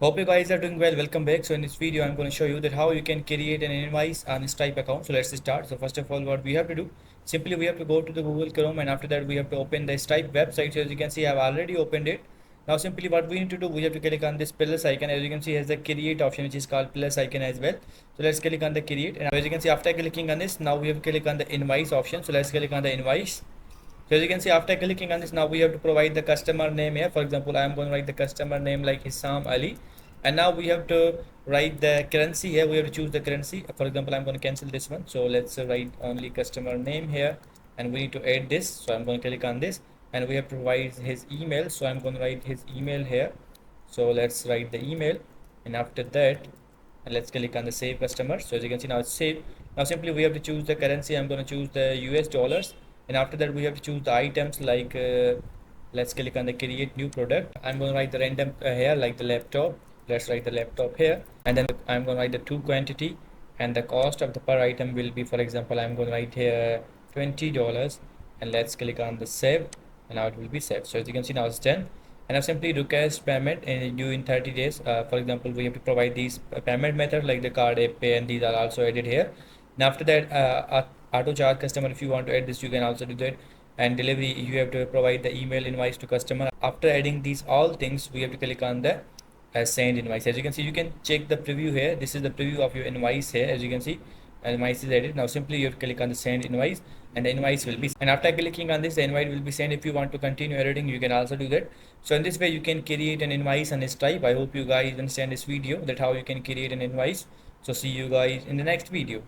Hope you guys are doing well. Welcome back. So in this video, I'm going to show you that how you can create an invoice on Stripe account. So let's start. So first of all, what we have to do, simply we have to go to the Google Chrome, and after that we have to open the Stripe website. So as you can see, I've already opened it. Now simply what we need to do, we have to click on this plus icon. As you can see, it has the create option, which is called plus icon as well. So let's click on the create, and as you can see, after clicking on this, now we have to click on the invoice option. So let's click on the invoice. So as you can see, after clicking on this, now we have to provide the customer name here. For example, I am going to write the customer name like Hissam Ali. And now we have to write the currency here. We have to choose the currency. For example, I'm going to cancel this one. So let's write only customer name here. And we need to add this. So I'm going to click on this. And we have to provide his email. So I'm going to write his email here. So let's write the email. And after that, let's click on the save customer. So as you can see, now it's saved. Now simply we have to choose the currency. I'm going to choose the US dollars. And after that we have to choose the items like let's click on the create new product. I'm going to write the random here like the laptop. Let's write the laptop here, and then I'm going to write the to quantity, and the cost of the per item will be, for example, I'm going to write here $20, and let's click on the save, and now it will be saved. So as you can see, now it's done. And I've simply request payment and due in 30 days. For example, we have to provide these payment method like the card, app pay, and these are also added here. And after that, auto charge customer, if you want to add this, you can also do that. And delivery, you have to provide the email invoice to customer. After adding these all things, we have to click on the send invoice. As you can see, you can check the preview here. This is the preview of your invoice here. As you can see, invoice is added. Now simply you have to click on the send invoice, and the invoice will be, and after clicking on this, the invoice will be sent. If you want to continue editing, you can also do that. So in this way you can create an invoice on Stripe. I hope you guys understand this video, that how you can create an invoice. So see you guys in the next video.